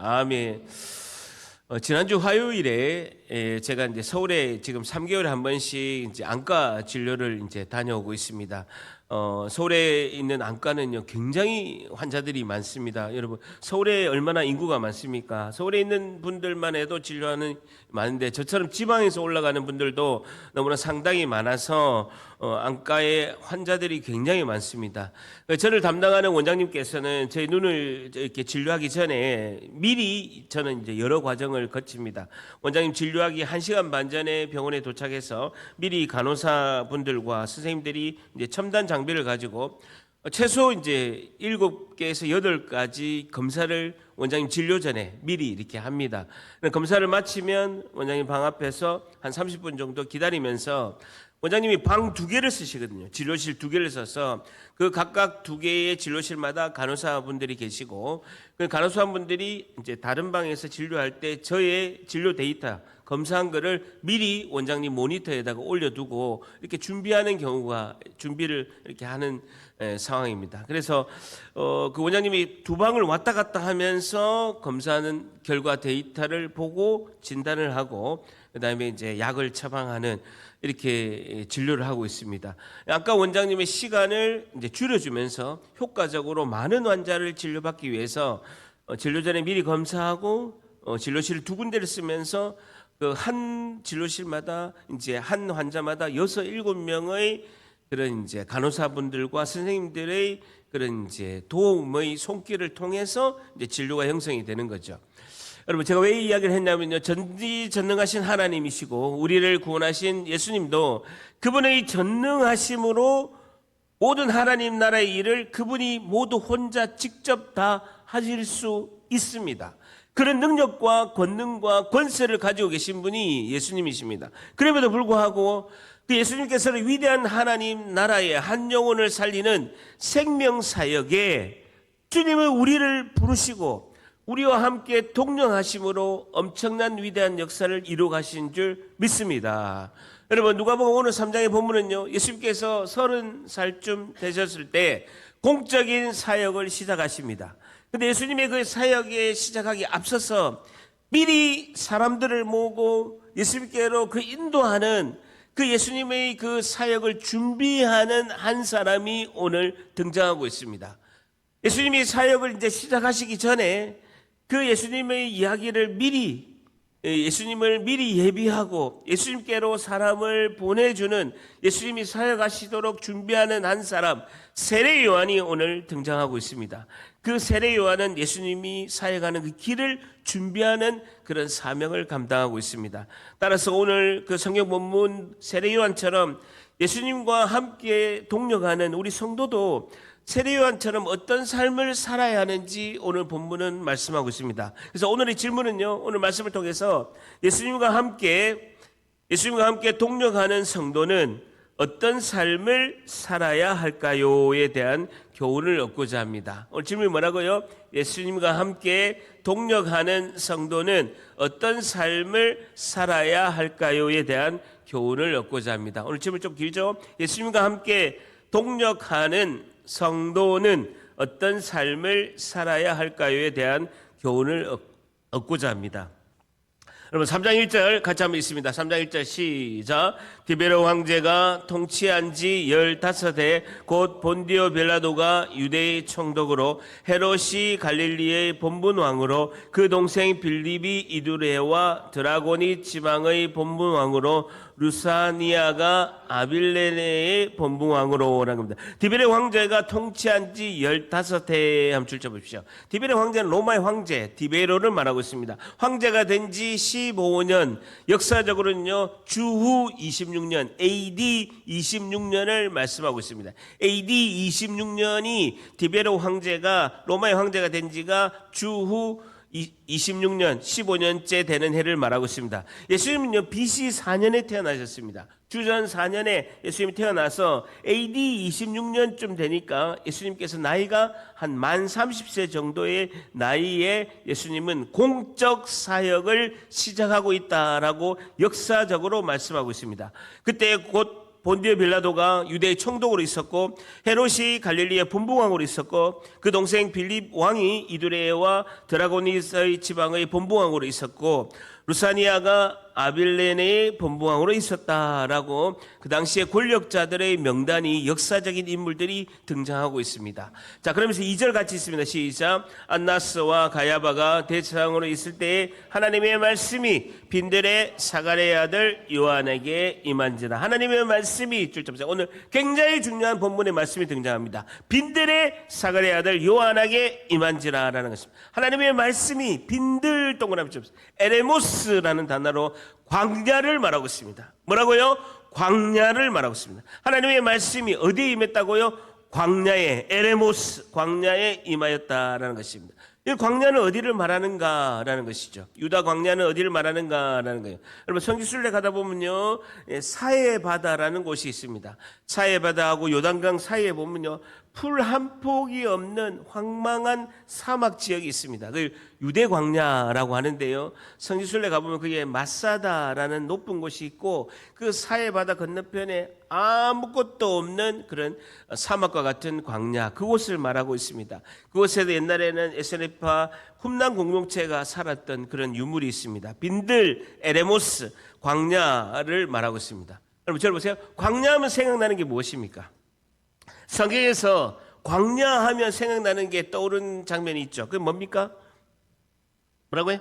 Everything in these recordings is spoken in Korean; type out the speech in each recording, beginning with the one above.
아멘. 지난주 화요일에 제가 이제 서울에 지금 3개월에 한 번씩 이제 안과 진료를 이제 다녀오고 있습니다. 서울에 있는 안과는요 굉장히 환자들이 많습니다. 여러분 서울에 얼마나 인구가 많습니까? 서울에 있는 분들만 해도 진료하는 많은데 저처럼 지방에서 올라가는 분들도 너무나 상당히 많아서 안과에 환자들이 굉장히 많습니다. 저를 담당하는 원장님께서는 제 눈을 이렇게 진료하기 전에 미리 저는 이제 여러 과정을 거칩니다. 원장님 진료하기 1시간 반 전에 병원에 도착해서 미리 간호사 분들과 선생님들이 이제 첨단 장비를 가지고 최소 이제 7개에서 8가지 검사를 원장님 진료 전에 미리 이렇게 합니다. 검사를 마치면 원장님 방 앞에서 한 30분 정도 기다리면서 원장님이 방 2개를 쓰시거든요. 진료실 2개를 써서 그 각각 2개의 진료실마다 간호사분들이 계시고 그 간호사분들이 이제 다른 방에서 진료할 때 저의 진료 데이터 검사한 거를 미리 원장님 모니터에다가 올려두고 이렇게 준비하는 경우가 준비를 이렇게 하는 상황입니다. 그래서 그 원장님이 2방을 왔다 갔다 하면서 검사하는 결과 데이터를 보고 진단을 하고 그다음에 이제 약을 처방하는 이렇게 진료를 하고 있습니다. 아까 원장님의 시간을 이제 줄여주면서 효과적으로 많은 환자를 진료받기 위해서 진료 전에 미리 검사하고 진료실 2군데를 쓰면서 그 한 진료실마다 이제 한 환자마다 6, 7명의 그런 이제 간호사분들과 선생님들의 그런 이제 도움의 손길을 통해서 이제 진료가 형성이 되는 거죠. 여러분 제가 왜 이 이야기를 했냐면요. 전지전능하신 하나님이시고 우리를 구원하신 예수님도 그분의 전능하심으로 모든 하나님 나라의 일을 그분이 모두 혼자 직접 다 하실 수 있습니다. 그런 능력과 권능과 권세를 가지고 계신 분이 예수님이십니다. 그럼에도 불구하고 그 예수님께서는 위대한 하나님 나라의 한 영혼을 살리는 생명사역에 주님은 우리를 부르시고 우리와 함께 동령하심으로 엄청난 위대한 역사를 이루어 가신 줄 믿습니다. 여러분 누가복음 오늘 3장의 본문은요. 예수님께서 30살쯤 되셨을 때 공적인 사역을 시작하십니다. 근데 예수님의 그 사역에 시작하기 앞서서 미리 사람들을 모으고 예수님께로 그 인도하는 그 예수님의 그 사역을 준비하는 한 사람이 오늘 등장하고 있습니다. 예수님이 사역을 이제 시작하시기 전에 그 예수님의 이야기를 미리 예수님을 미리 예비하고 예수님께로 사람을 보내주는 예수님이 사역하시도록 준비하는 한 사람 세례 요한이 오늘 등장하고 있습니다. 그 세례 요한은 예수님이 사역하는 그 길을 준비하는 그런 사명을 감당하고 있습니다. 따라서 오늘 그 성경 본문 세례 요한처럼 예수님과 함께 동력하는 우리 성도도 세례 요한처럼 어떤 삶을 살아야 하는지 오늘 본문은 말씀하고 있습니다. 그래서 오늘의 질문은요. 오늘 말씀을 통해서 예수님과 함께 동력하는 성도는 어떤 삶을 살아야 할까요에 대한 교훈을 얻고자 합니다. 오늘 질문이 뭐라고요? 예수님과 함께 동력하는 성도는 어떤 삶을 살아야 할까요에 대한 교훈을 얻고자 합니다. 오늘 질문 좀 길죠? 예수님과 함께 동력하는 성도는 어떤 삶을 살아야 할까요에 대한 교훈을 얻고자 합니다. 여러분 3장 1절 같이 한번 읽습니다. 3장 1절 시작. 디베로 황제가 통치한 지 15해 곧 본디오 빌라도가 유대의 총독으로 헤롯이 갈릴리의 본분왕으로 그 동생 빌립이 이두레와 드라고니 지방의 본분왕으로 루사니아가 아빌레네의 본분왕으로라는 겁니다. 디베레 황제가 통치한 지 15해 한번 줄쳐보십시오. 디베레 황제는 로마의 황제 디베로를 말하고 있습니다. 황제가 된 지 15년, 역사적으로는요 주후 26년 AD 26년을 말씀하고 있습니다. AD 26년이 디베로 황제가 로마의 황제가 된 지가 주후 26년 15년째 되는 해를 말하고 있습니다. 예수님은요 BC 4년에 태어나셨습니다. 주전 4년에 예수님이 태어나서 AD 26년쯤 되니까 예수님께서 나이가 한 만 30세 정도의 나이에 예수님은 공적 사역을 시작하고 있다라고 역사적으로 말씀하고 있습니다. 그때 곧 본디오 빌라도가 유대의 총독으로 있었고, 헤롯이 갈릴리의 본부왕으로 있었고, 그 동생 빌립 왕이 이두레와 드라고니스의 지방의 본부왕으로 있었고, 루사니아가 아빌레네의 본부왕으로 있었다라고 그 당시에 권력자들의 명단이, 역사적인 인물들이 등장하고 있습니다. 자, 그러면서 2절 같이 있습니다. 시작. 안나스와 가야바가 대제사장으로 있을 때에 하나님의 말씀이 빈들의 사가랴의 아들 요한에게 임한지라. 하나님의 말씀이 줄점사. 오늘 굉장히 중요한 본문의 말씀이 등장합니다. 빈들의 사가랴의 아들 요한에게 임한지라라는 것입니다. 하나님의 말씀이 빈들 동그라미 점 에레모스라는 단어로 광야를 말하고 있습니다. 뭐라고요? 광야를 말하고 있습니다. 하나님의 말씀이 어디에 임했다고요? 광야에, 에레모스, 광야에 임하였다라는 것입니다. 이 광야는 어디를 말하는가라는 것이죠. 유다 광야는 어디를 말하는가라는 거예요. 여러분, 성지순례 가다 보면요, 사해 바다라는 곳이 있습니다. 사해 바다하고 요단강 사이에 보면요, 풀 한 폭이 없는 황망한 사막 지역이 있습니다. 그걸 유대 광야라고 하는데요, 성지순례 가보면 그게 마사다라는 높은 곳이 있고, 그 사해 바다 건너편에 아무것도 없는 그런 사막과 같은 광야, 그곳을 말하고 있습니다. 그곳에도 옛날에는 에스네파 훔난 공동체가 살았던 그런 유물이 있습니다. 빈들, 에레모스, 광야를 말하고 있습니다. 여러분, 저를 보세요. 광야하면 생각나는 게 무엇입니까? 성경에서 광야하면 생각나는 게 떠오르는 장면이 있죠. 그게 뭡니까? 뭐라고요?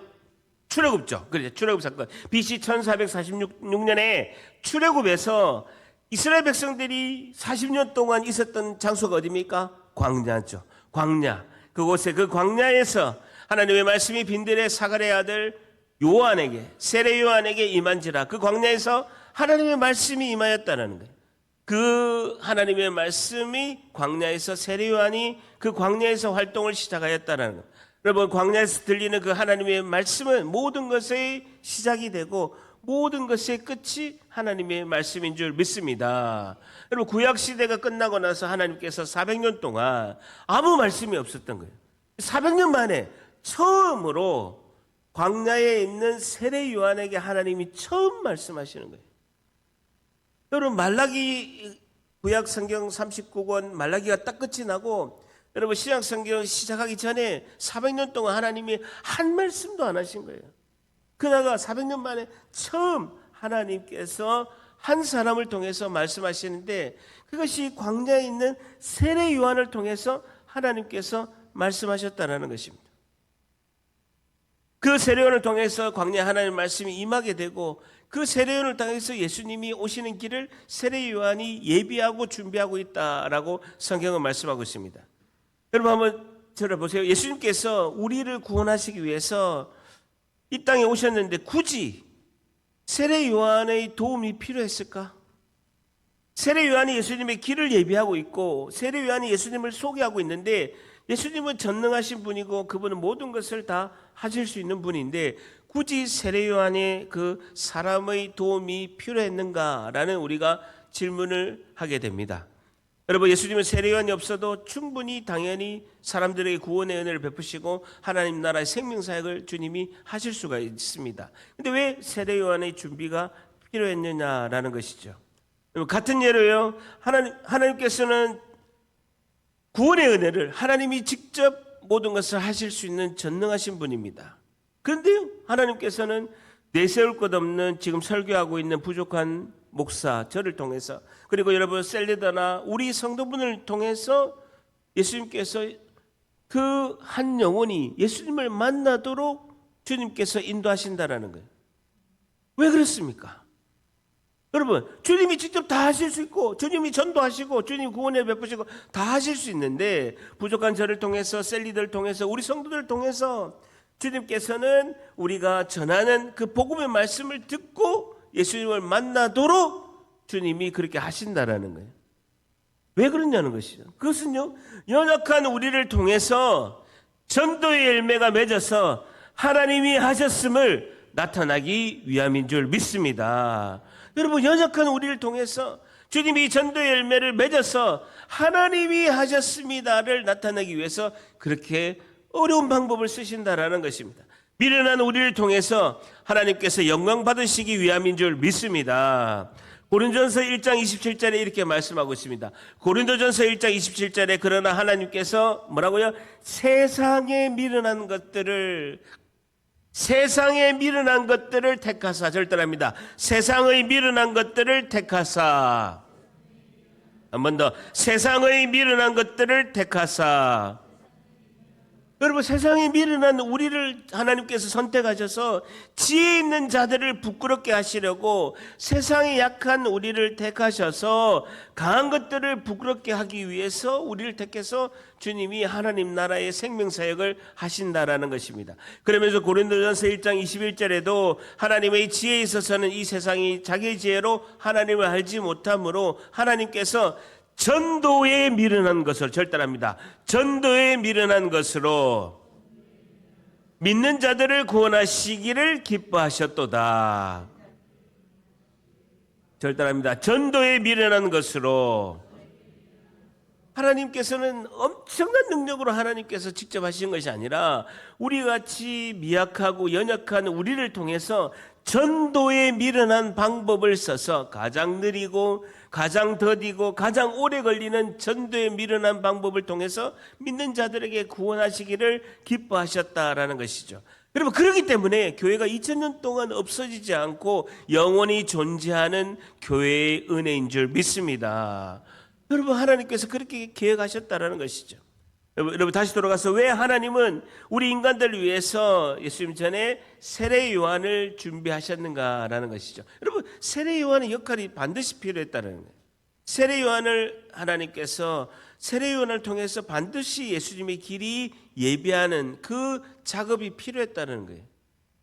출애굽죠. 그렇죠. 출애굽 사건. BC 1446년에 출애굽에서 이스라엘 백성들이 40년 동안 있었던 장소가 어디입니까? 광야죠. 광야. 그곳에, 그 광야에서 하나님의 말씀이 빈들의 사가랴의 아들 요한에게, 세례 요한에게 임한지라. 그 광야에서 하나님의 말씀이 임하였다는 거예요. 그 하나님의 말씀이 광야에서, 세례 요한이 그 광야에서 활동을 시작하였다는 것. 여러분, 광야에서 들리는 그 하나님의 말씀은 모든 것의 시작이 되고 모든 것의 끝이 하나님의 말씀인 줄 믿습니다. 여러분, 구약 시대가 끝나고 나서 하나님께서 400년 동안 아무 말씀이 없었던 거예요. 400년 만에 처음으로 광야에 있는 세례 요한에게 하나님이 처음 말씀하시는 거예요. 여러분, 말라기, 구약 성경 39권 말라기가 딱 끝이 나고, 여러분, 신약 성경 시작하기 전에 400년 동안 하나님이 한 말씀도 안 하신 거예요. 그러다가 400년 만에 처음 하나님께서 한 사람을 통해서 말씀하시는데, 그것이 광야에 있는 세례 요한을 통해서 하나님께서 말씀하셨다는 것입니다. 그 세례 요한을 통해서 광야에 하나님의 말씀이 임하게 되고, 그 세례 요한을 통해서 예수님이 오시는 길을 세례 요한이 예비하고 준비하고 있다라고 성경은 말씀하고 있습니다. 여러분, 한번 들어보세요. 예수님께서 우리를 구원하시기 위해서 이 땅에 오셨는데 굳이 세례 요한의 도움이 필요했을까? 세례 요한이 예수님의 길을 예비하고 있고, 세례 요한이 예수님을 소개하고 있는데, 예수님은 전능하신 분이고 그분은 모든 것을 다 하실 수 있는 분인데 굳이 세례 요한의 그 사람의 도움이 필요했는가라는 우리가 질문을 하게 됩니다. 여러분, 예수님은 세례 요한이 없어도 충분히 당연히 사람들에게 구원의 은혜를 베푸시고 하나님 나라의 생명사역을 주님이 하실 수가 있습니다. 그런데 왜 세례 요한의 준비가 필요했느냐라는 것이죠. 같은 예로요, 하나님께서는 구원의 은혜를 하나님이 직접 모든 것을 하실 수 있는 전능하신 분입니다. 그런데요, 하나님께서는 내세울 것 없는 지금 설교하고 있는 부족한 목사, 저를 통해서, 그리고 여러분 셀리더나 우리 성도분을 통해서 예수님께서 그 한 영혼이 예수님을 만나도록 주님께서 인도하신다라는 거예요. 왜 그렇습니까? 여러분, 주님이 직접 다 하실 수 있고, 주님이 전도하시고, 주님이 구원을 베푸시고 다 하실 수 있는데, 부족한 저를 통해서, 셀리들을 통해서, 우리 성도들을 통해서 주님께서는 우리가 전하는 그 복음의 말씀을 듣고 예수님을 만나도록 주님이 그렇게 하신다라는 거예요. 왜 그러냐는 것이죠. 그것은요, 연약한 우리를 통해서 전도의 열매가 맺어서 하나님이 하셨음을 나타나기 위함인 줄 믿습니다. 여러분, 연약한 우리를 통해서 주님이 전도의 열매를 맺어서 하나님이 하셨습니다를 나타내기 위해서 그렇게 어려운 방법을 쓰신다라는 것입니다. 미련한 우리를 통해서 하나님께서 영광 받으시기 위함인 줄 믿습니다. 고린도전서 1장 27절에 이렇게 말씀하고 있습니다. 고린도전서 1장 27절에 그러나 하나님께서 뭐라고요? 세상에 미련한 것들을 택하사, 절대랍니다. 세상의 미련한 것들을 택하사. 한 번 더, 세상의 미련한 것들을 택하사. 여러분, 세상에 미련한 우리를 하나님께서 선택하셔서 지혜 있는 자들을 부끄럽게 하시려고 세상에 약한 우리를 택하셔서 강한 것들을 부끄럽게 하기 위해서 우리를 택해서 주님이 하나님 나라의 생명사역을 하신다라는 것입니다. 그러면서 고린도전서 1장 21절에도 하나님의 지혜에 있어서는 이 세상이 자기의 지혜로 하나님을 알지 못하므로 하나님께서 전도에 미련한 것을, 절대랍니다. 전도에 미련한 것으로 믿는 자들을 구원하시기를 기뻐하셨도다. 절대랍니다. 전도에 미련한 것으로 하나님께서는 엄청난 능력으로 하나님께서 직접 하신 것이 아니라 우리같이 미약하고 연약한 우리를 통해서 전도에 미련한 방법을 써서 가장 느리고 가장 더디고 가장 오래 걸리는 전도에 미련한 방법을 통해서 믿는 자들에게 구원하시기를 기뻐하셨다라는 것이죠. 여러분, 그렇기 때문에 교회가 2000년 동안 없어지지 않고 영원히 존재하는 교회의 은혜인 줄 믿습니다. 여러분, 하나님께서 그렇게 계획하셨다라는 것이죠. 여러분, 다시 돌아가서 왜 하나님은 우리 인간들을 위해서 예수님 전에 세례 요한을 준비하셨는가라는 것이죠. 여러분, 세례 요한의 역할이 반드시 필요했다는 거예요. 세례 요한을 하나님께서 세례 요한을 통해서 반드시 예수님의 길이 예비하는 그 작업이 필요했다는 거예요.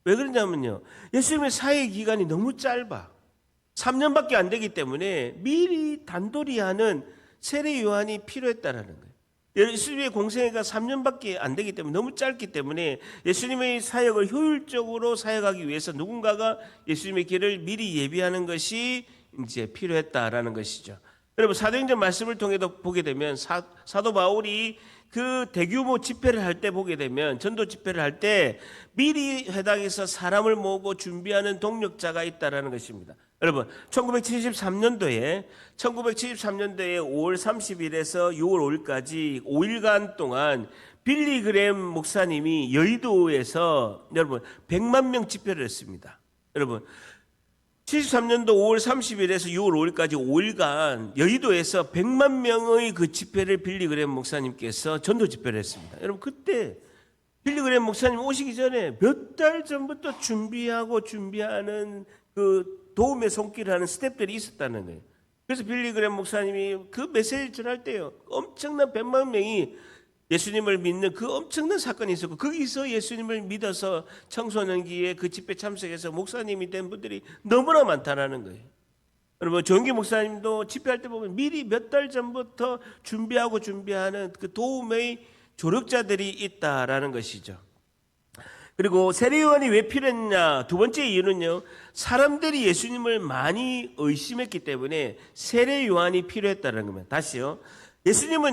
왜 그러냐면요, 예수님의 사회 기간이 너무 짧아. 3년밖에 안 되기 때문에 미리 단돌이 하는 세례 요한이 필요했다는 거예요. 예수님의 공생애가 3년밖에 안 되기 때문에 너무 짧기 때문에 예수님의 사역을 효율적으로 사역하기 위해서 누군가가 예수님의 길을 미리 예비하는 것이 이제 필요했다라는 것이죠. 여러분, 사도행전 말씀을 통해서 보게 되면 사도 바울이 그 대규모 집회를 할 때 보게 되면, 전도 집회를 할 때 미리 회당에서 사람을 모으고 준비하는 동력자가 있다라는 것입니다. 여러분, 1973년도에 5월 30일에서 6월 5일까지 5일간 동안 빌리 그램 목사님이 여의도에서 여러분 100만 명 집회를 했습니다. 여러분, 73년도 5월 30일에서 6월 5일까지 5일간 여의도에서 100만 명의 그 집회를 빌리 그램 목사님께서 전도 집회를 했습니다. 여러분, 그때 빌리 그램 목사님 오시기 전에 몇 달 전부터 준비하는 그 도움의 손길을 하는 스태프들이 있었다는 거예요. 그래서 빌리 그램 목사님이 그 메시지를 전할 때요, 엄청난 100만 명이 예수님을 믿는 그 엄청난 사건이 있었고, 거기서 예수님을 믿어서 청소년기에 그 집회 참석해서 목사님이 된 분들이 너무나 많다라는 거예요. 여러분, 조영기 목사님도 집회할 때 보면 미리 몇 달 전부터 준비하는 그 도움의 조력자들이 있다라는 것이죠. 그리고 세례 요한이 왜 필요했냐? 두 번째 이유는요, 사람들이 예수님을 많이 의심했기 때문에 세례 요한이 필요했다는 겁니다. 다시요, 예수님을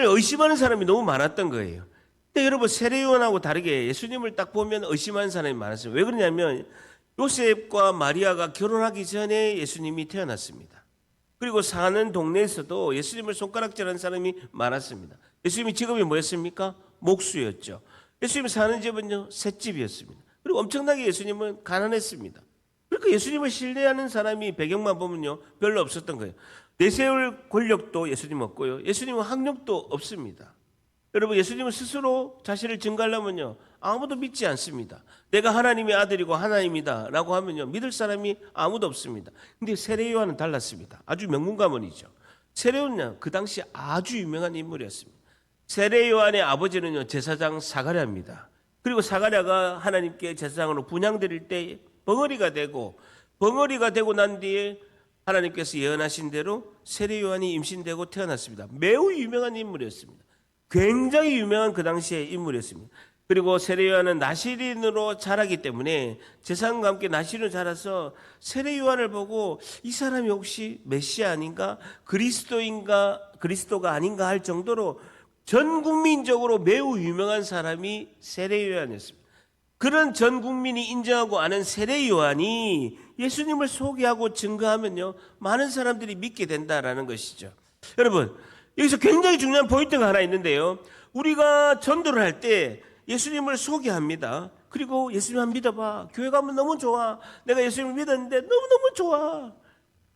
의심하는 사람이 너무 많았던 거예요. 근데 여러분, 세례 요한하고 다르게 예수님을 딱 보면 의심하는 사람이 많았어요. 왜 그러냐면 요셉과 마리아가 결혼하기 전에 예수님이 태어났습니다. 그리고 사는 동네에서도 예수님을 손가락질하는 사람이 많았습니다. 예수님의 직업이 뭐였습니까? 목수였죠. 예수님이 사는 집은요, 셋집이었습니다. 그리고 엄청나게 예수님은 가난했습니다. 그러니까 예수님을 신뢰하는 사람이 배경만 보면요, 별로 없었던 거예요. 내세울 권력도 예수님 없고요, 예수님은 학력도 없습니다. 여러분, 예수님은 스스로 자신을 증거하려면요, 아무도 믿지 않습니다. 내가 하나님의 아들이고 하나님이다 라고 하면요, 믿을 사람이 아무도 없습니다. 근데 세례 요한은 달랐습니다. 아주 명문가문이죠. 세례 요한은 그 당시 아주 유명한 인물이었습니다. 세례 요한의 아버지는요, 제사장 사가랴입니다. 그리고 사가랴가 하나님께 제사장으로 분향드릴 때 벙어리가 되고 난 뒤에 하나님께서 예언하신 대로 세례 요한이 임신되고 태어났습니다. 매우 유명한 인물이었습니다. 굉장히 유명한 그 당시의 인물이었습니다. 그리고 세례 요한은 나시린으로 자라기 때문에 제사장과 함께 나시린으로 자라서 세례 요한을 보고 이 사람이 혹시 메시아 아닌가, 그리스도가 아닌가 할 정도로 전 국민적으로 매우 유명한 사람이 세례 요한이었습니다. 그런 전 국민이 인정하고 아는 세례 요한이 예수님을 소개하고 증거하면요, 많은 사람들이 믿게 된다라는 것이죠. 여러분, 여기서 굉장히 중요한 포인트가 하나 있는데요. 우리가 전도를 할 때 예수님을 소개합니다. 그리고 예수님 한번 믿어봐. 교회 가면 너무 좋아. 내가 예수님을 믿었는데 너무너무 좋아.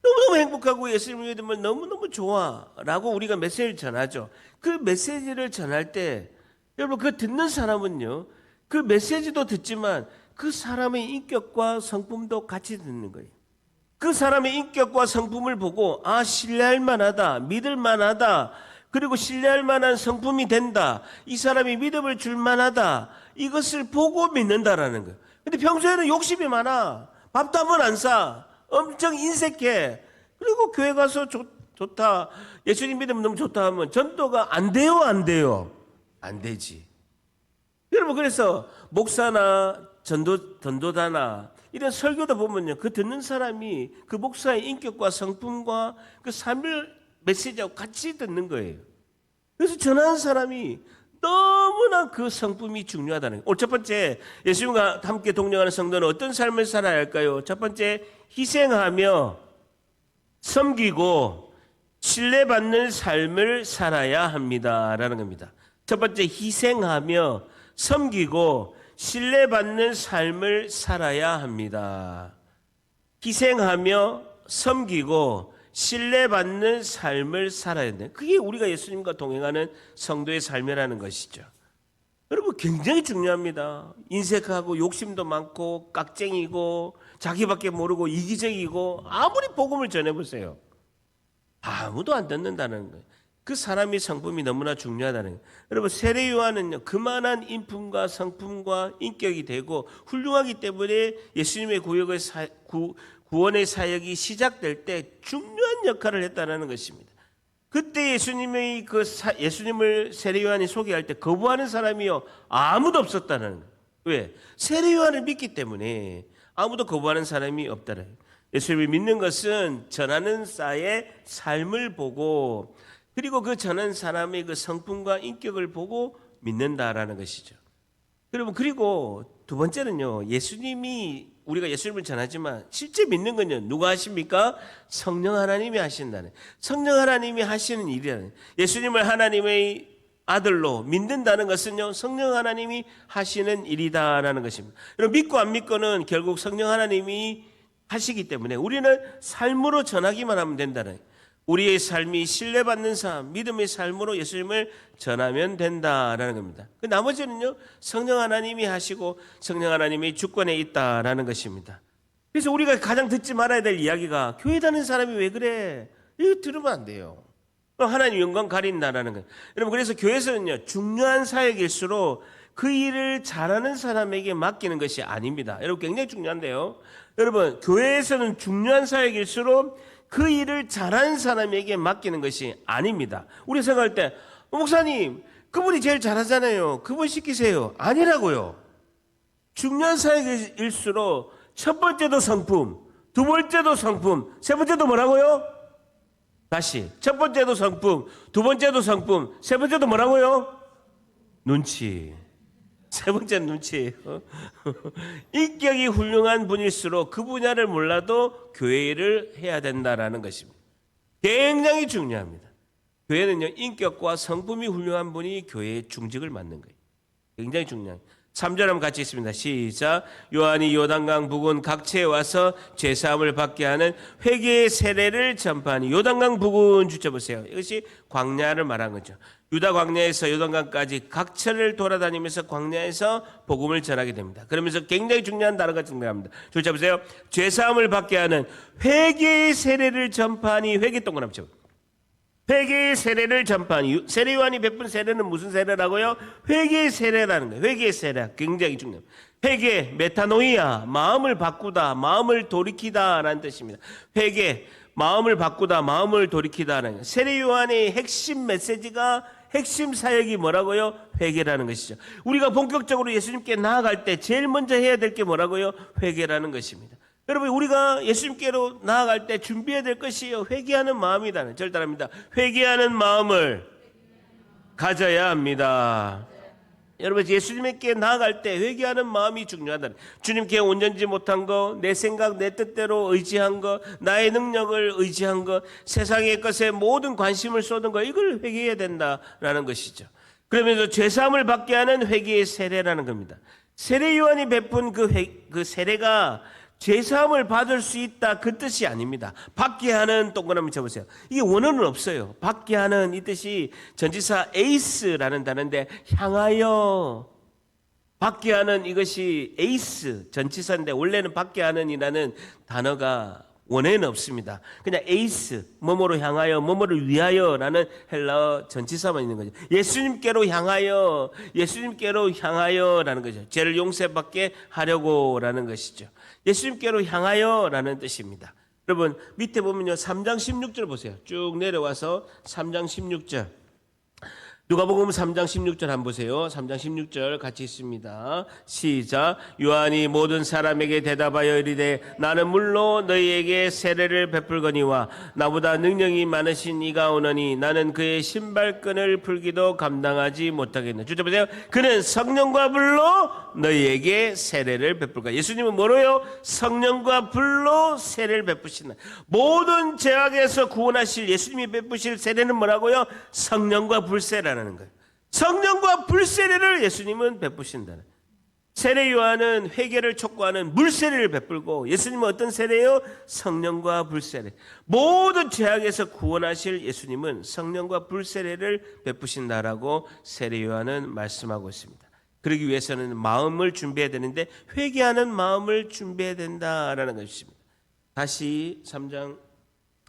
너무너무 행복하고 예수님을 믿으면 너무너무 좋아. 라고 우리가 메시지를 전하죠. 그 메시지를 전할 때 여러분, 그 듣는 사람은요, 그 메시지도 듣지만 그 사람의 인격과 성품도 같이 듣는 거예요. 그 사람의 인격과 성품을 보고 신뢰할 만하다, 믿을 만하다, 그리고 신뢰할 만한 성품이 된다, 이 사람이 믿음을 줄 만하다, 이것을 보고 믿는다라는 거예요. 근데 평소에는 욕심이 많아. 밥도 한 번 안 사. 엄청 인색해. 그리고 교회 가서 좋다, 예수님 믿으면 너무 좋다 하면 전도가 안 돼요, 안 돼요? 안 되지. 여러분, 그래서 목사나 전도자나 이런 설교도 보면요, 그 듣는 사람이 그 목사의 인격과 성품과 그 삶을 메시지하고 같이 듣는 거예요. 그래서 전하는 사람이 너무나 그 성품이 중요하다는 거예요. 오늘 첫 번째, 예수님과 함께 동행하는 성도는 어떤 삶을 살아야 할까요? 첫 번째, 희생하며 섬기고 신뢰받는 삶을 살아야 합니다라는 겁니다. 첫 번째, 희생하며 섬기고 신뢰받는 삶을 살아야 합니다. 희생하며 섬기고 신뢰받는 삶을 살아야 된다. 그게 우리가 예수님과 동행하는 성도의 삶이라는 것이죠. 여러분, 굉장히 중요합니다. 인색하고 욕심도 많고 깍쟁이고 자기밖에 모르고 이기적이고 아무리 복음을 전해보세요, 아무도 안 듣는다는 거예요. 그 사람의 성품이 너무나 중요하다는 거예요. 여러분, 세례 요한은요, 그만한 인품과 성품과 인격이 되고 훌륭하기 때문에 예수님의 구원의 사역이 시작될 때 중요한 역할을 했다는 것입니다. 그때 예수님을 세례 요한이 소개할 때 거부하는 사람이요, 아무도 없었다는 거예요. 왜? 세례 요한을 믿기 때문에 아무도 거부하는 사람이 없다는 거예요. 예수님을 믿는 것은 전하는 자의 삶을 보고, 그리고 그 전하는 사람의 그 성품과 인격을 보고 믿는다라는 것이죠. 여러분, 그리고 두 번째는요, 우리가 예수님을 전하지만 실제 믿는 건요, 누가 하십니까? 성령 하나님이 하신다는, 성령 하나님이 하시는 일이라는, 예수님을 하나님의 아들로 믿는다는 것은요, 성령 하나님이 하시는 일이다라는 것입니다. 여러분, 믿고 안 믿고는 결국 성령 하나님이 하시기 때문에 우리는 삶으로 전하기만 하면 된다는, 우리의 삶이 신뢰받는 삶, 믿음의 삶으로 예수님을 전하면 된다라는 겁니다. 그 나머지는요, 성령 하나님이 하시고 성령 하나님이 주권에 있다라는 것입니다. 그래서 우리가 가장 듣지 말아야 될 이야기가, 교회 다니는 사람이 왜 그래? 이거 들으면 안 돼요. 하나님 영광 가린다라는 거예요. 여러분, 그래서 교회에서는요, 중요한 사역일수록 그 일을 잘하는 사람에게 맡기는 것이 아닙니다. 여러분, 굉장히 중요한데요. 여러분, 교회에서는 중요한 사역일수록 그 일을 잘하는 사람에게 맡기는 것이 아닙니다. 우리 생각할 때, 목사님, 그분이 제일 잘하잖아요, 그분 시키세요. 아니라고요. 중요한 사역일수록 첫 번째도 성품, 두 번째도 성품, 세 번째도 뭐라고요? 다시, 첫 번째도 성품, 두 번째도 성품, 세 번째도 뭐라고요? 눈치. 세 번째는 눈치예요. 인격이 훌륭한 분일수록 그 분야를 몰라도 교회 일을 해야 된다라는 것입니다. 굉장히 중요합니다. 교회는요, 인격과 성품이 훌륭한 분이 교회의 중직을 맡는 거예요. 굉장히 중요합니다. 3절 한번 같이 있습니다. 시작. 요한이 요단강 부근 각처에 와서 죄사함을 받게 하는 회개의 세례를 전파하니, 요단강 부근 주쳐보세요. 이것이 광야를 말한 거죠. 유다 광야에서 요단강까지 각처를 돌아다니면서 광야에서 복음을 전하게 됩니다. 그러면서 굉장히 중요한 단어가 등장합니다. 줄 잡으세요. 죄사함을 받게 하는 회개의 세례를 전파하니, 회개 동그라미 쳐. 회개의 세례를 전파하니, 세례 요한이 베푼 세례는 무슨 세례라고요? 회개의 세례라는 거예요. 회개의 세례 굉장히 중요합니다. 회개, 메타노이아, 마음을 바꾸다, 마음을 돌이키다라는 뜻입니다. 회개, 마음을 바꾸다, 마음을 돌이키다라는 거예요. 세례 요한의 핵심 메시지가, 핵심 사역이 뭐라고요? 회개라는 것이죠. 우리가 본격적으로 예수님께 나아갈 때 제일 먼저 해야 될 게 뭐라고요? 회개라는 것입니다. 여러분, 우리가 예수님께로 나아갈 때 준비해야 될 것이 회개하는 마음이다. 절 따라합니다. 회개하는 마음을 가져야 합니다. 여러분 예수님께 나아갈 때 회개하는 마음이 중요하다. 주님께 온전지 못한 거, 내 생각, 내 뜻대로 의지한 거, 나의 능력을 의지한 거, 세상의 것에 모든 관심을 쏟은 거, 이걸 회개해야 된다라는 것이죠. 그러면서 죄사함을 받게 하는 회개의 세례라는 겁니다. 세례 요한이 베푼 그 세례가 죄사함을 받을 수 있다 그 뜻이 아닙니다. 받게 하는 동그라미 쳐보세요. 이게 원어는 없어요. 받게 하는 이 뜻이 전치사 에이스라는 단어인데 향하여 받게 하는 이것이 에이스 전치사인데 원래는 받게 하는이라는 단어가 원어에는 없습니다. 그냥 에이스 뭐뭐로 향하여 뭐뭐를 위하여라는 헬라어 전치사만 있는 거죠. 예수님께로 향하여라는 거죠. 죄를 용서받게 하려고라는 것이죠. 예수님께로 향하여라는 뜻입니다. 여러분 밑에 보면요 3장 16절 보세요. 쭉 내려와서 3장 16절 누가복음 3장 16절 한번 보세요. 3장 16절 같이 있습니다. 시작. 요한이 모든 사람에게 대답하여 이르되 나는 물로 너희에게 세례를 베풀거니와 나보다 능력이 많으신 이가 오너니 나는 그의 신발끈을 풀기도 감당하지 못하겠네. 주저 보세요. 그는 성령과 불로 너희에게 세례를 베풀까. 예수님은 뭐로요? 성령과 불로 세례를 베푸신다. 모든 죄악에서 구원하실 예수님이 베푸실 세례는 뭐라고요? 성령과 불세라 라는 거예요. 성령과 불세례를 예수님은 베푸신다는. 세례 요한은 회개를 촉구하는 물세례를 베풀고 예수님은 어떤 세례요? 성령과 불세례. 모든 죄악에서 구원하실 예수님은 성령과 불세례를 베푸신다라고 세례 요한은 말씀하고 있습니다. 그러기 위해서는 마음을 준비해야 되는데 회개하는 마음을 준비해야 된다라는 것입니다. 다시 3장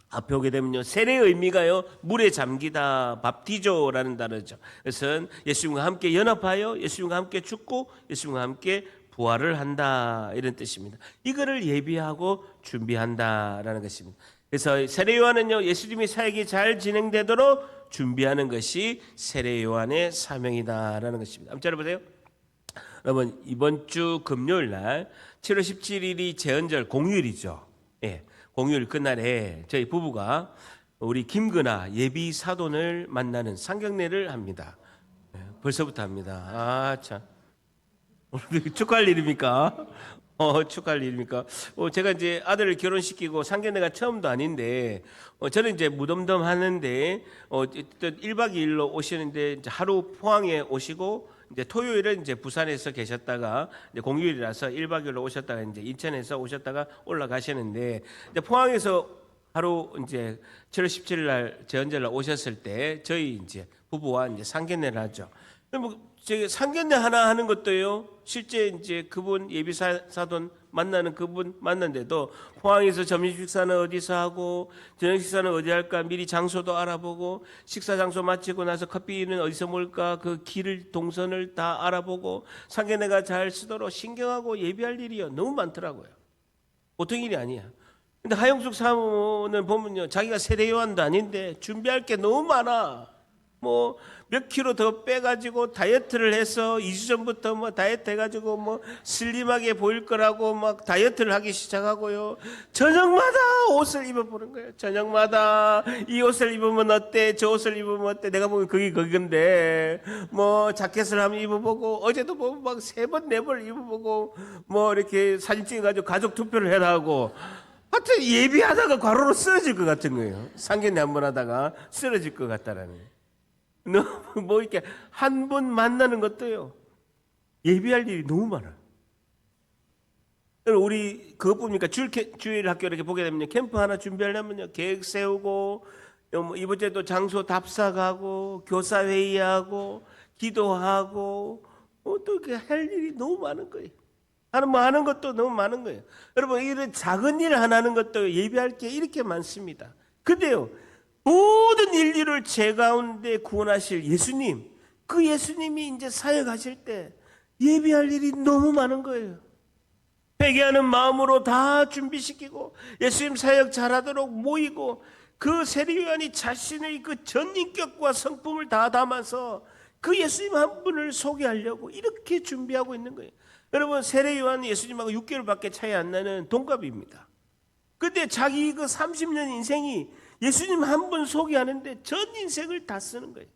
앞에 오게 되면요. 세례의 의미가요. 물에 잠기다, 밥티조라는 단어죠. 그것은 예수님과 함께 연합하여 예수님과 함께 죽고 예수님과 함께 부활을 한다 이런 뜻입니다. 이거를 예비하고 준비한다라는 것입니다. 그래서 세례 요한은요. 예수님의 사역이 잘 진행되도록 준비하는 것이 세례 요한의 사명이다라는 것입니다. 한번 잘해보세요. 여러분 이번 주 금요일 날 7월 17일이 제헌절 공휴일이죠. 예. 공휴일 그날에 저희 부부가 우리 김근아 예비 사돈을 만나는 상견례를 합니다. 벌써부터 합니다. 아 참 축하할 일입니까? 축하할 일입니까? 제가 이제 아들을 결혼시키고 상견례가 처음도 아닌데 저는 이제 무덤덤 하는데 1박 2일로 오시는데 이제 하루 포항에 오시고 이제 토요일은 이제 부산에서 계셨다가 이제 공휴일이라서 1박 2일로 오셨다가 이제 인천에서 오셨다가 올라가시는데 이제 포항에서 하루 이제 7월 17일 날 제헌절 날 오셨을 때 저희 이제 부부와 이제 상견례를 하죠. 뭐 제가 상견례 하나 하는 것도요. 실제 이제 그분 예비 사돈 만나는 그분 만난데도 포항에서 점심 식사는 어디서 하고 저녁 식사는 어디 할까 미리 장소도 알아보고 식사 장소 마치고 나서 커피는 어디서 먹을까 그 길을 동선을 다 알아보고 상견례가 잘 쓰도록 신경하고 예비할 일이요 너무 많더라고요. 보통 일이 아니야. 근데 하영숙 사모는 보면요 자기가 세례 요한도 아닌데 준비할 게 너무 많아. 뭐 몇 킬로 더 빼가지고 다이어트를 해서 2주 전부터 뭐 다이어트 해가지고 뭐 슬림하게 보일 거라고 막 다이어트를 하기 시작하고요. 저녁마다 옷을 입어보는 거예요. 저녁마다 이 옷을 입으면 어때? 저 옷을 입으면 어때? 내가 보기엔 그게 그건데 뭐 자켓을 한번 입어보고 어제도 보면 막 3번 4번 입어보고 뭐 이렇게 사진 찍어가지고 가족 투표를 해라고. 하여튼 예비하다가 과로로 쓰러질 것 같은 거예요. 상견례 한번 하다가 쓰러질 것 같다라는 거예요. 너무 뭐 이렇게 한 분 만나는 것도요 예비할 일이 너무 많아요. 우리 그것뿐입니까? 주일 학교 이렇게 보게 되면 캠프 하나 준비하려면요 계획 세우고 이번 주에도 장소 답사가고 교사 회의하고 기도하고 또 이렇게 할 일이 너무 많은 거예요. 하는 것도 너무 많은 거예요. 여러분 이런 작은 일 하나 하는 것도 예비할 게 이렇게 많습니다. 근데요 모든 인류를 죄 가운데 구원하실 예수님, 그 예수님이 이제 사역하실 때 예비할 일이 너무 많은 거예요. 회개하는 마음으로 다 준비시키고 예수님 사역 잘하도록 모이고 그 세례 요한이 자신의 그 전인격과 성품을 다 담아서 그 예수님 한 분을 소개하려고 이렇게 준비하고 있는 거예요. 여러분 세례 요한 예수님하고 6개월밖에 차이 안 나는 동갑입니다. 근데 자기 그 30년 인생이 예수님 한 분 소개하는데 전 인생을 다 쓰는 거예요.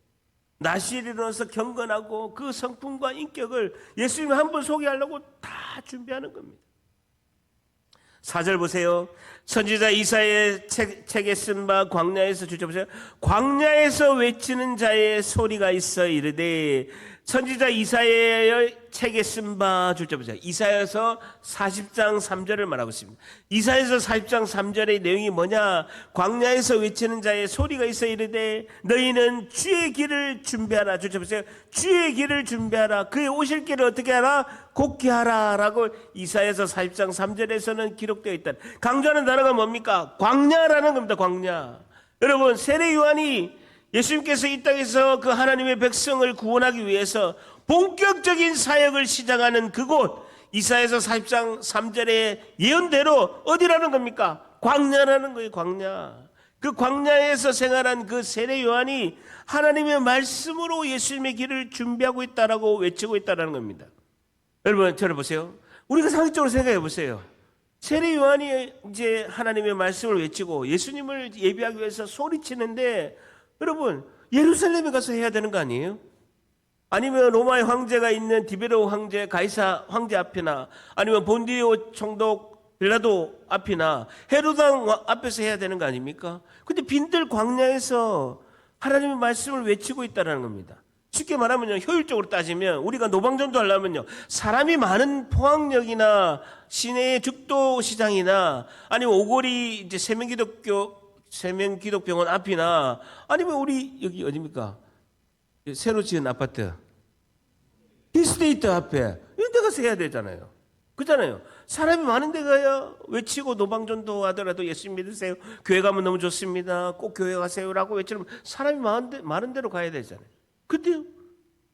낮이 일어나서 경건하고 그 성품과 인격을 예수님을 한번 소개하려고 다 준비하는 겁니다. 4절 보세요. 선지자 이사야의 책에 쓴 바 광야에서 주저 보세요. 광야에서 외치는 자의 소리가 있어 이르되 선지자 이사야의 책에 쓴 바 주저 보세요. 이사야서 40장 3절을 말하고 있습니다. 이사야서 40장 3절의 내용이 뭐냐? 광야에서 외치는 자의 소리가 있어 이르되 너희는 주의 길을 준비하라. 주저 보세요. 주의 길을 준비하라. 그의 오실 길을 어떻게 하라? 곧게 하라 라고 이사야서 40장 3절에서는 기록되어 있다. 강조하는 단어가 뭡니까? 광야라는 겁니다. 광야. 여러분, 세례 요한이 예수님께서 이 땅에서 그 하나님의 백성을 구원하기 위해서 본격적인 사역을 시작하는 그곳, 이사야서 40장 3절의 예언대로 어디라는 겁니까? 광야라는 거예요. 광야. 그 광야에서 생활한 그 세례 요한이 하나님의 말씀으로 예수님의 길을 준비하고 있다라고 외치고 있다라는 겁니다. 여러분, 저를 보세요. 우리가 상식적으로 생각해 보세요. 세례 요한이 이제 하나님의 말씀을 외치고 예수님을 예비하기 위해서 소리치는데, 여러분, 예루살렘에 가서 해야 되는 거 아니에요? 아니면 로마의 황제가 있는 디베로 황제, 가이사 황제 앞이나, 아니면 본디오 총독 빌라도 앞이나 헤로드 앞에서 해야 되는 거 아닙니까? 근데 빈들 광야에서 하나님의 말씀을 외치고 있다는 겁니다. 쉽게 말하면요, 효율적으로 따지면 우리가 노방전도 하려면요, 사람이 많은 포항역이나 시내의 죽도시장이나 아니면 오거리 이제 세명기독병원 앞이나 아니면 우리 여기 어디입니까? 새로 지은 아파트 힐스테이트 앞에 이런 데 가서 해야 되잖아요. 그렇잖아요. 사람이 많은 데 가야 외치고 노방전도 하더라도 예수님 믿으세요, 교회 가면 너무 좋습니다, 꼭 교회 가세요라고 외치면 사람이 많은 데로 가야 되잖아요. 근데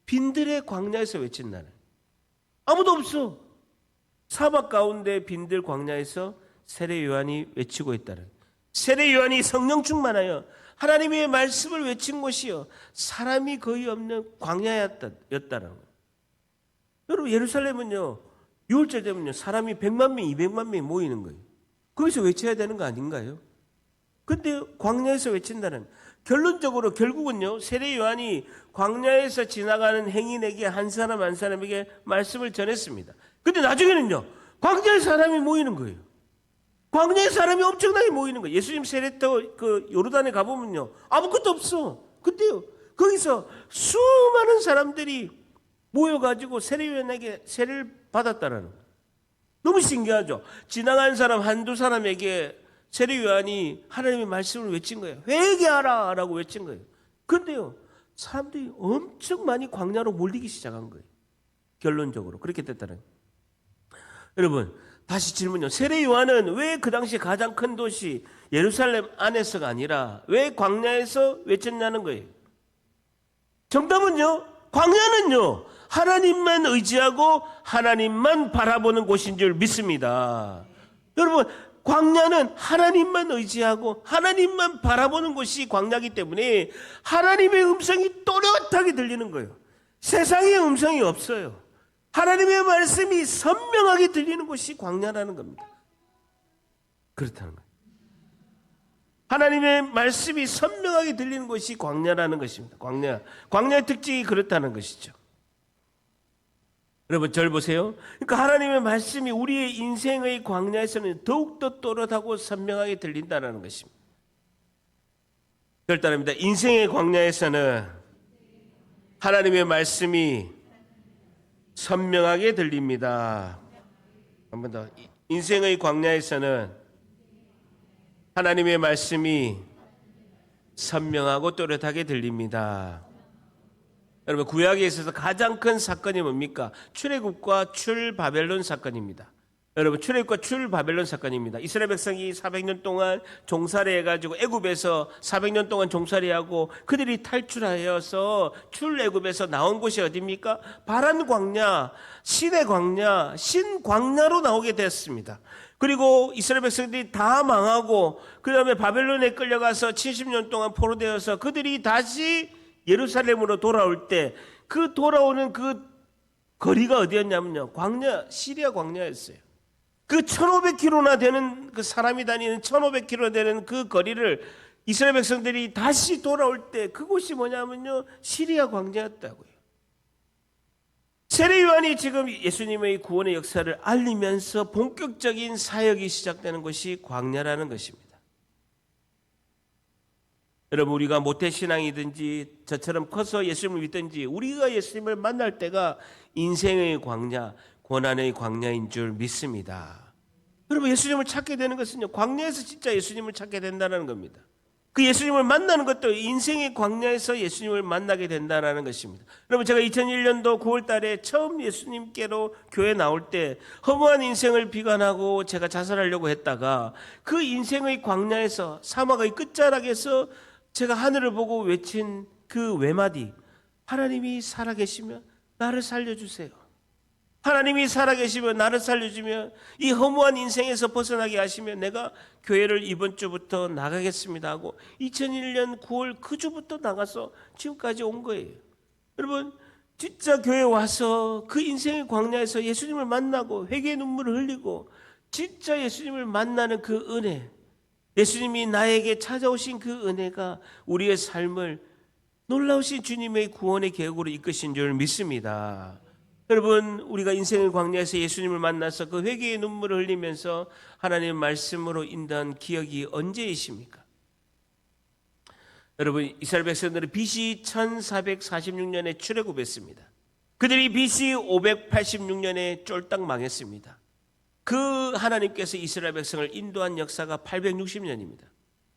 빈들의 광야에서 외친다는, 아무도 없어. 사막 가운데 빈들 광야에서 세례 요한이 외치고 있다는, 세례 요한이 성령 충만하여 하나님의 말씀을 외친 곳이요 사람이 거의 없는 광야였다는 거예요. 여러분, 예루살렘은요 6월절 되면요 사람이 100만 명, 200만 명이 모이는 거예요. 거기서 외쳐야 되는 거 아닌가요? 근데 광야에서 외친다는, 결론적으로 결국은요 세례 요한이 광야에서 지나가는 행인에게 한 사람 한 사람에게 말씀을 전했습니다. 근데 나중에는요 광야에 사람이 모이는 거예요. 광야에 사람이 엄청나게 모이는 거예요. 예수님 세례터 그 요르단에 가보면요 아무것도 없어. 근데요 거기서 수많은 사람들이 모여가지고 세례 요한에게 세례를 받았다는 거예요. 너무 신기하죠. 지나간 사람 한두 사람에게 세례 요한이 하나님의 말씀을 외친 거예요. 회개하라 라고 외친 거예요. 그런데요 사람들이 엄청 많이 광야로 몰리기 시작한 거예요. 결론적으로 그렇게 됐다는 거예요. 여러분, 다시 질문요. 세례 요한은 왜 그 당시 가장 큰 도시 예루살렘 안에서가 아니라 왜 광야에서 외쳤냐는 거예요. 정답은요, 광야는요 하나님만 의지하고 하나님만 바라보는 곳인 줄 믿습니다. 여러분, 광야는 하나님만 의지하고 하나님만 바라보는 곳이 광야이기 때문에 하나님의 음성이 또렷하게 들리는 거예요. 세상의 음성이 없어요. 하나님의 말씀이 선명하게 들리는 곳이 광야라는 겁니다. 그렇다는 거예요. 하나님의 말씀이 선명하게 들리는 곳이 광야라는 것입니다. 광야의 특징이 그렇다는 것이죠. 여러분, 절 보세요. 그러니까 하나님의 말씀이 우리의 인생의 광야에서는 더욱더 또렷하고 선명하게 들린다는 것입니다. 결단합니다. 인생의 광야에서는 하나님의 말씀이 선명하게 들립니다. 한 번 더. 인생의 광야에서는 하나님의 말씀이 선명하고 또렷하게 들립니다. 여러분, 구약에 있어서 가장 큰 사건이 뭡니까? 출애굽과 출바벨론 사건입니다. 여러분, 출애굽과 출바벨론 사건입니다. 이스라엘 백성이 400년 동안 종살이 해가지고 애굽에서 400년 동안 종살이하고 그들이 탈출하여서 출애굽에서 나온 곳이 어디입니까? 바란 광야, 신의 광야, 신광야로 나오게 되었습니다. 그리고 이스라엘 백성들이 다 망하고 그 다음에 바벨론에 끌려가서 70년 동안 포로되어서 그들이 다시 예루살렘으로 돌아올 때 그 돌아오는 그 거리가 어디였냐면요, 광야, 시리아 광야였어요. 그 1500km나 되는 그 사람이 다니는 1500km 되는 그 거리를 이스라엘 백성들이 다시 돌아올 때 그곳이 뭐냐면요, 시리아 광야였다고요. 세례 요한이 지금 예수님의 구원의 역사를 알리면서 본격적인 사역이 시작되는 것이 광야라는 것입니다. 여러분, 우리가 모태신앙이든지 저처럼 커서 예수님을 믿든지 우리가 예수님을 만날 때가 인생의 광야, 고난의 광야인 줄 믿습니다. 여러분, 예수님을 찾게 되는 것은요, 광야에서 진짜 예수님을 찾게 된다는 겁니다. 그 예수님을 만나는 것도 인생의 광야에서 예수님을 만나게 된다는 것입니다. 여러분, 제가 2001년도 9월 달에 처음 예수님께로 교회 나올 때 허무한 인생을 비관하고 제가 자살하려고 했다가 그 인생의 광야에서, 사막의 끝자락에서 제가 하늘을 보고 외친 그 외마디, 하나님이 살아계시면 나를 살려주세요. 하나님이 살아계시면 나를 살려주면 이 허무한 인생에서 벗어나게 하시면 내가 교회를 이번 주부터 나가겠습니다 하고 2001년 9월 그 주부터 나가서 지금까지 온 거예요. 여러분, 진짜 교회에 와서 그 인생의 광야에서 예수님을 만나고 회개의 눈물을 흘리고 진짜 예수님을 만나는 그 은혜, 예수님이 나에게 찾아오신 그 은혜가 우리의 삶을 놀라우신 주님의 구원의 계획으로 이끄신 줄 믿습니다. 여러분, 우리가 인생의 광야에서 예수님을 만나서 그 회개의 눈물을 흘리면서 하나님의 말씀으로 인도한 기억이 언제이십니까? 여러분, 이스라엘 백성들은 BC 1446년에 출애굽했습니다. 그들이 BC 586년에 쫄딱 망했습니다. 그 하나님께서 이스라엘 백성을 인도한 역사가 860년입니다.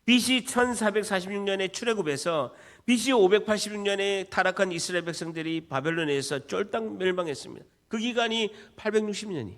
BC 1446년에 출애굽해서 BC 586년에 타락한 이스라엘 백성들이 바벨론에서 쫄딱 멸망했습니다. 그 기간이 860년이.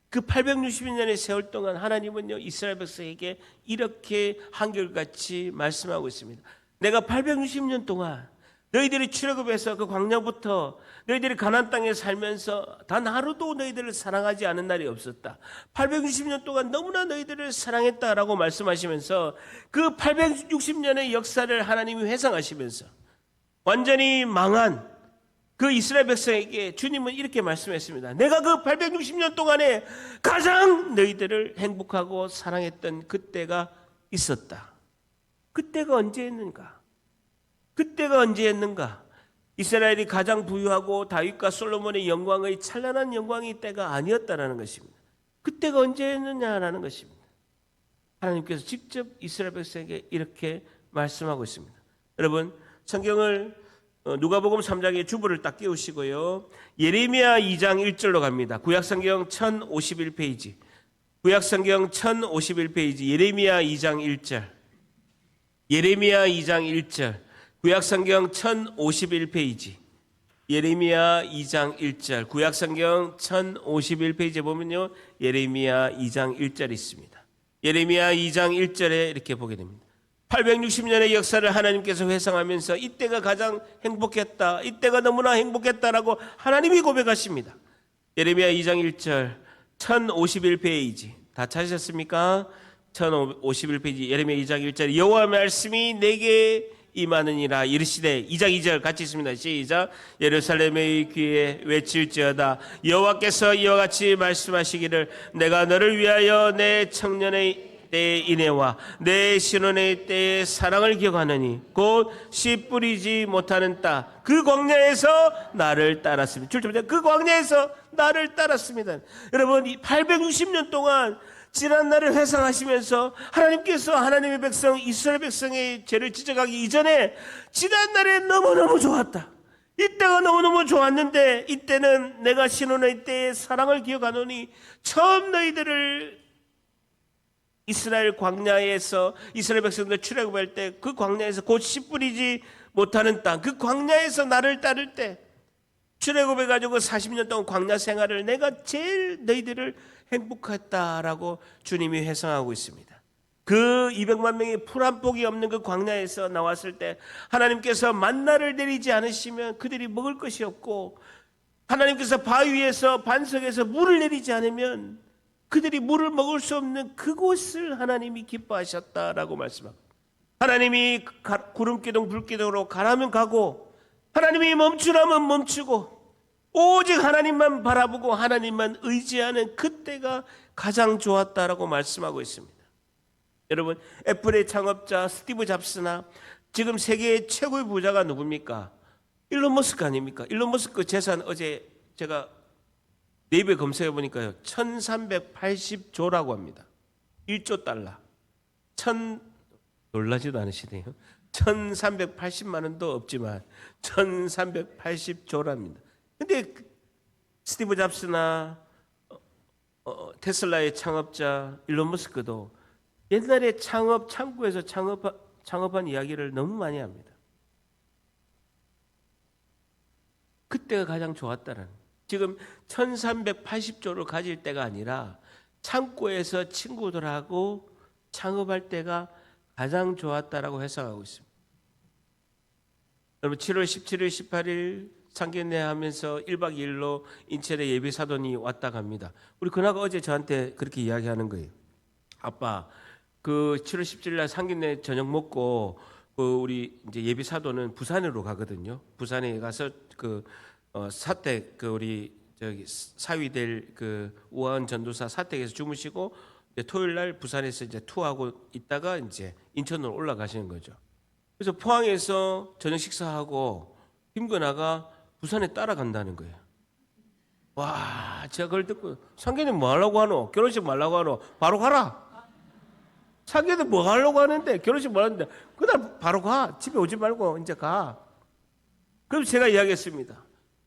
그 860년의 세월 동안 하나님은요, 이스라엘 백성에게 이렇게 한결같이 말씀하고 있습니다. 내가 860년 동안 너희들이 출애굽해서 그 광야부터 너희들이 가나안 땅에 살면서 단 하루도 너희들을 사랑하지 않은 날이 없었다. 860년 동안 너무나 너희들을 사랑했다라고 말씀하시면서 그 860년의 역사를 하나님이 회상하시면서 완전히 망한 그 이스라엘 백성에게 주님은 이렇게 말씀했습니다. 내가 그 860년 동안에 가장 너희들을 행복하고 사랑했던 그때가 있었다. 그때가 언제였는가? 그때가 언제였는가? 이스라엘이 가장 부유하고 다윗과 솔로몬의 영광의 찬란한 영광이 때가 아니었다라는 것입니다. 그때가 언제였느냐라는 것입니다. 하나님께서 직접 이스라엘 백성에게 이렇게 말씀하고 있습니다. 여러분, 성경을 누가복음 3장의 주보를 딱 띄우시고요, 예레미야 2장 1절로 갑니다. 구약성경 1051페이지, 구약성경 1051페이지, 예레미야 2장 1절, 예레미야 2장 1절, 구약성경 1051페이지, 예레미야 2장 1절, 구약성경 1051페이지에 보면요, 예레미야 2장 1절이 있습니다. 예레미야 2장 1절에 이렇게 보게 됩니다. 860년의 역사를 하나님께서 회상하면서 이때가 가장 행복했다, 이때가 너무나 행복했다라고 하나님이 고백하십니다. 예레미야 2장 1절, 1051페이지 다 찾으셨습니까? 1051페이지 예레미야 2장 1절, 여호와 말씀이 내게 임하느니라 이르시되, 2장 2절 같이 있습니다. 시작. 예루살렘의 귀에 외칠지어다 여호와께서 이와 같이 말씀하시기를, 내가 너를 위하여 내 청년의 때의 인애와 내 신혼의 때의 사랑을 기억하느니 곧 씨 뿌리지 못하는 땅 그 광야에서 나를 따랐습니다. 출처입니다. 그 광야에서 나를 따랐습니다. 여러분, 860년 동안 지난 날을 회상하시면서 하나님께서 하나님의 백성 이스라엘 백성의 죄를 지적하기 이전에 지난 날에 너무너무 좋았다, 이때가 너무너무 좋았는데 이때는 내가 신혼의 때의 사랑을 기억하노니, 처음 너희들을 이스라엘 광야에서 이스라엘 백성들 출애굽할 때 그 광야에서 곧 씨 뿌리지 못하는 땅, 그 광야에서 나를 따를 때 출애굽해가지고 40년 동안 광야 생활을 내가 제일 너희들을 행복했다라고 주님이 회상하고 있습니다. 그 200만 명이 풀 한 폭이 없는 그 광야에서 나왔을 때 하나님께서 만나를 내리지 않으시면 그들이 먹을 것이 없고, 하나님께서 바위에서 반석에서 물을 내리지 않으면 그들이 물을 먹을 수 없는 그곳을 하나님이 기뻐하셨다라고 말씀합니다. 하나님이 구름기둥 불기둥으로 가라면 가고 하나님이 멈추라면 멈추고 오직 하나님만 바라보고 하나님만 의지하는 그때가 가장 좋았다라고 말씀하고 있습니다. 여러분, 애플의 창업자 스티브 잡스나 지금 세계의 최고의 부자가 누굽니까? 일론 머스크 아닙니까? 일론 머스크 재산 어제 제가 네이버에 검색해 보니까요, 1380조라고 합니다. 1조 달러. 놀라지도 않으시네요. 1380만 원도 없지만 1380조랍니다. 근데 스티브 잡스나 테슬라의 창업자 일론 머스크도 옛날에 창구에서 창업한 이야기를 너무 많이 합니다. 그때가 가장 좋았다는. 지금 1380조를 가질 때가 아니라 창고에서 친구들하고 창업할 때가 가장 좋았다라고 해석하고 있습니다. 여러분, 7월 17일, 18일 상견례 하면서 1박 2일로 인천에 예비 사돈이 왔다 갑니다. 우리 그나가 어제 저한테 그렇게 이야기하는 거예요. 아빠, 그 7월 17일 날 상견례 저녁 먹고 우리 이제 예비 사도는 부산으로 가거든요. 부산에 가서 사택 우리 저기 사위될 우아원 전도사 사택에서 주무시고 토요일 날 부산에서 이제 투어하고 있다가 이제 인천으로 올라가시는 거죠. 그래서 포항에서 저녁 식사하고 김건아가 부산에 따라간다는 거예요. 와, 제가 그걸 듣고 상견례 뭐 하려고 하노? 결혼식 뭐 하려고 하노? 바로 가라. 상견례 뭐 하려고 하는데 결혼식 뭐 하는데 그날 바로 가. 집에 오지 말고 이제 가. 그럼 제가 이야기했습니다.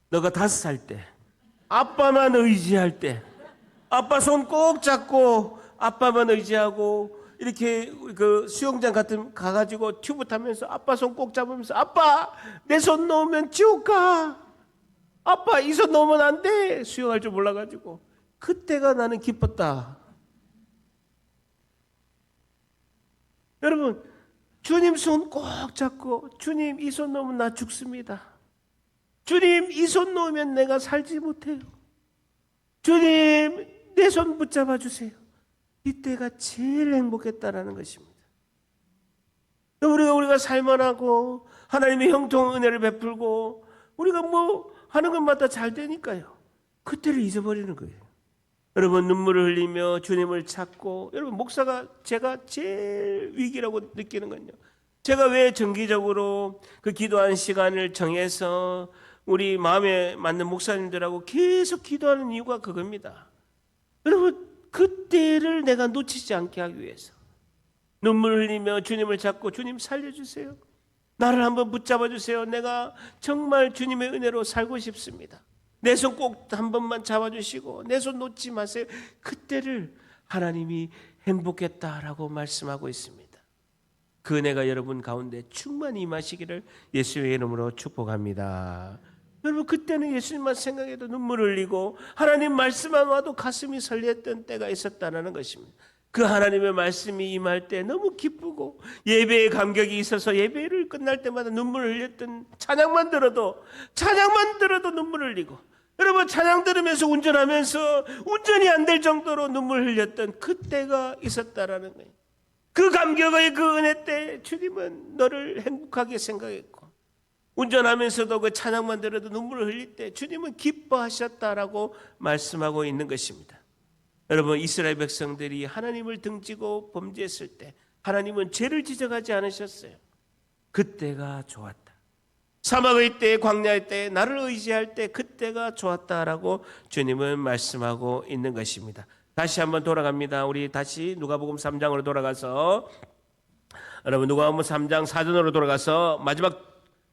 너가 5살 때 아빠만 의지할 때 아빠 손 꼭 잡고 아빠만 의지하고 이렇게 그 수영장 같은 가가지고 튜브 타면서 아빠 손 꼭 잡으면서 아빠 내 손 놓으면 지옥 가. 아빠 이 손 놓으면 안 돼. 수영할 줄 몰라가지고 그때가 나는 기뻤다. 여러분, 주님 손 꼭 잡고 주님 이 손 놓으면 나 죽습니다. 주님 이 손 놓으면 내가 살지 못해요. 주님 내 손 붙잡아 주세요. 이때가 제일 행복했다라는 것입니다. 우리가 살만하고 하나님의 형통 은혜를 베풀고 우리가 뭐 하는 것마다 잘 되니까요. 그때를 잊어버리는 거예요. 여러분, 눈물을 흘리며 주님을 찾고, 여러분, 목사가 제가 제일 위기라고 느끼는 건요, 제가 왜 정기적으로 그 기도하는 시간을 정해서 우리 마음에 맞는 목사님들하고 계속 기도하는 이유가 그겁니다. 여러분, 그때를 내가 놓치지 않게 하기 위해서 눈물 흘리며 주님을 찾고, 주님 살려주세요. 나를 한번 붙잡아 주세요. 내가 정말 주님의 은혜로 살고 싶습니다. 내 손 꼭 한 번만 잡아주시고 내 손 놓지 마세요. 그때를 하나님이 행복했다라고 말씀하고 있습니다. 그 은혜가 여러분 가운데 충만히 임하시기를 예수의 이름으로 축복합니다. 여러분, 그때는 예수님만 생각해도 눈물 흘리고 하나님 말씀만 와도 가슴이 설렜던 때가 있었다는 것입니다. 그 하나님의 말씀이 임할 때 너무 기쁘고 예배의 감격이 있어서 예배를 끝날 때마다 눈물을 흘렸던, 찬양만 들어도 눈물을 흘리고, 여러분 찬양 들으면서 운전하면서 운전이 안 될 정도로 눈물 흘렸던 그때가 있었다라는 거예요. 그 감격의 그 은혜 때 주님은 너를 행복하게 생각했고, 운전하면서도 그 찬양만 들어도 눈물을 흘릴 때 주님은 기뻐하셨다라고 말씀하고 있는 것입니다. 여러분, 이스라엘 백성들이 하나님을 등지고 범죄했을 때 하나님은 죄를 지적하지 않으셨어요. 그때가 좋았다. 사막의 때, 광야의 때, 나를 의지할 때 그때가 좋았다라고 주님은 말씀하고 있는 것입니다. 다시 한번 돌아갑니다. 우리 다시 누가복음 3장으로 돌아가서, 여러분, 누가복음 3장 4절으로 돌아가서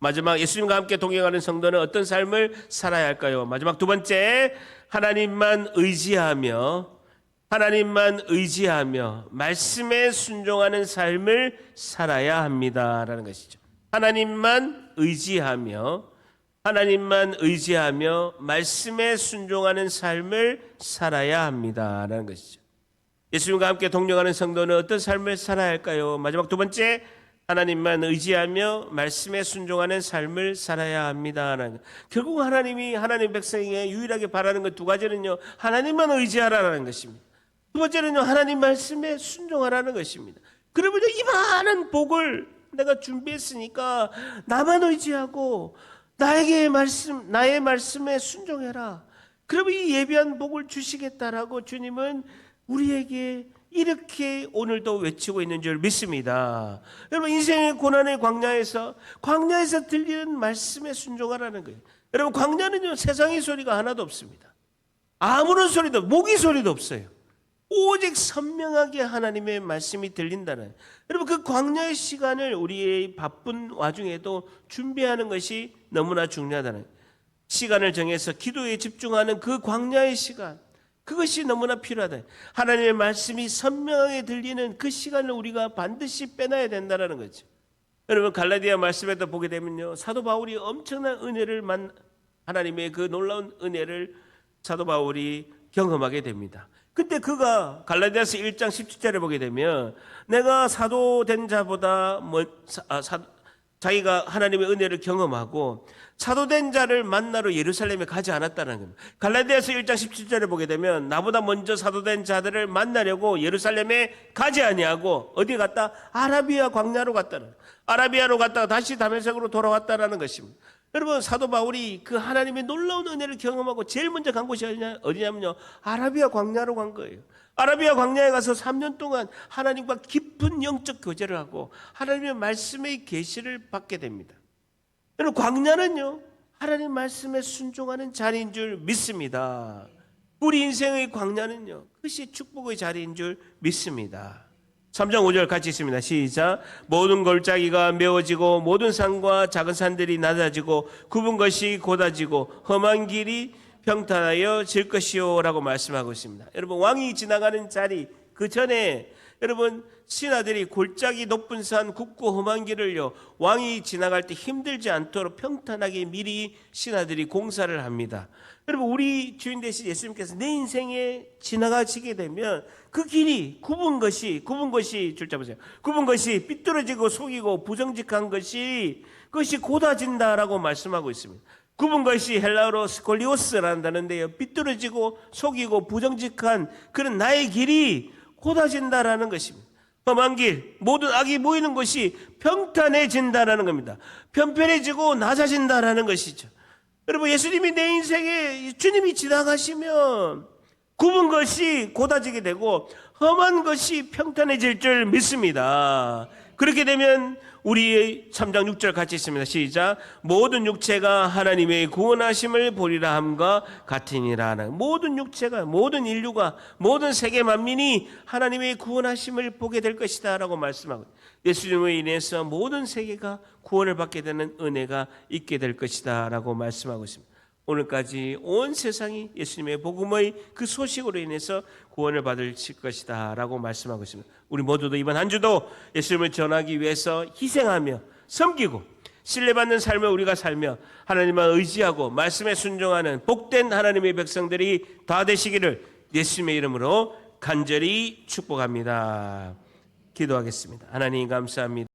마지막 예수님과 함께 동행하는 성도는 어떤 삶을 살아야 할까요? 마지막 두 번째, 하나님만 의지하며 말씀에 순종하는 삶을 살아야 합니다라는 것이죠. 하나님만 의지하며 말씀에 순종하는 삶을 살아야 합니다라는 것이죠. 예수님과 함께 동행하는 성도는 어떤 삶을 살아야 할까요? 마지막 두 번째, 하나님만 의지하며 말씀에 순종하는 삶을 살아야 합니다라는 것. 결국 하나님이 하나님 백성에게 유일하게 바라는 것 두 가지는요, 하나님만 의지하라는 것입니다. 두 번째는요, 하나님 말씀에 순종하라는 것입니다. 그러면요, 이 많은 복을 내가 준비했으니까 나만 의지하고 나의 말씀에 순종해라. 그러면 이 예비한 복을 주시겠다라고 주님은 우리에게 이렇게 오늘도 외치고 있는 줄 믿습니다. 여러분, 인생의 고난의 광야에서 들리는 말씀에 순종하라는 거예요. 여러분, 광야는요, 세상의 소리가 하나도 없습니다. 아무런 소리도, 모기 소리도 없어요. 오직 선명하게 하나님의 말씀이 들린다는, 여러분, 그 광야의 시간을 우리의 바쁜 와중에도 준비하는 것이 너무나 중요하다는, 시간을 정해서 기도에 집중하는 그 광야의 시간, 그것이 너무나 필요하다. 하나님의 말씀이 선명하게 들리는 그 시간을 우리가 반드시 빼놔야 된다는 거죠. 여러분, 갈라디아 말씀에도 보게 되면요, 사도 바울이 엄청난 은혜를 하나님의 그 놀라운 은혜를 사도 바울이 경험하게 됩니다. 그때 그가 갈라디아서 1장 17절에 보게 되면, 내가 사도된 자보다 자기가 하나님의 은혜를 경험하고 사도된 자를 만나러 예루살렘에 가지 않았다는 겁니다. 갈라디아서 1장 17절에 보게 되면, 나보다 먼저 사도된 자들을 만나려고 예루살렘에 가지 아니하고 어디 갔다? 아라비아 광야로 갔다는, 아라비아로 갔다가 다시 다메섹으로 돌아왔다라는 것입니다. 여러분, 사도 바울이 그 하나님의 놀라운 은혜를 경험하고 제일 먼저 간 곳이 어디냐면요, 아라비아 광야로 간 거예요. 아라비아 광야에 가서 3년 동안 하나님과 깊은 영적 교제를 하고 하나님의 말씀의 계시를 받게 됩니다. 여러분, 광야는요, 하나님 말씀에 순종하는 자리인 줄 믿습니다. 우리 인생의 광야는요, 그것이 축복의 자리인 줄 믿습니다. 3장 5절 같이 있습니다. 시작. 모든 골짜기가 메워지고 모든 산과 작은 산들이 낮아지고 굽은 것이 곧아지고 험한 길이 평탄하여 질 것이요 라고 말씀하고 있습니다. 여러분, 왕이 지나가는 자리, 그 전에 여러분, 신하들이 골짜기 높은 산 굽고 험한 길을요, 왕이 지나갈 때 힘들지 않도록 평탄하게 미리 신하들이 공사를 합니다. 여러분, 우리 주인 되신 예수님께서 내 인생에 지나가시게 되면 그 길이 굽은 것이 줄 잡으세요. 굽은 것이 삐뚤어지고 속이고 부정직한 것이, 그것이 곧아진다라고 말씀하고 있습니다. 굽은 것이 헬라어로 스콜리오스라는 단어인데요, 삐뚤어지고 속이고 부정직한 그런 나의 길이 곧아진다라는 것입니다. 험한 길, 모든 악이 모이는 것이 평탄해진다라는 겁니다. 편편해지고 낮아진다라는 것이죠. 여러분, 예수님이 내 인생에, 주님이 지나가시면 굽은 것이 곧아지게 되고 험한 것이 평탄해질 줄 믿습니다. 그렇게 되면 우리의 3장 6절 같이 있습니다. 시작. 모든 육체가 하나님의 구원하심을 보리라 함과 같으니라. 모든 육체가, 모든 인류가, 모든 세계 만민이 하나님의 구원하심을 보게 될 것이다 라고 말씀하고, 예수님으로 인해서 모든 세계가 구원을 받게 되는 은혜가 있게 될 것이다 라고 말씀하고 있습니다. 오늘까지 온 세상이 예수님의 복음의 그 소식으로 인해서 구원을 받을 것이다 라고 말씀하고 있습니다. 우리 모두도 이번 한 주도 예수님을 전하기 위해서 희생하며 섬기고 신뢰받는 삶을 우리가 살며 하나님만 의지하고 말씀에 순종하는 복된 하나님의 백성들이 다 되시기를 예수님의 이름으로 간절히 축복합니다. 기도하겠습니다. 하나님, 감사합니다.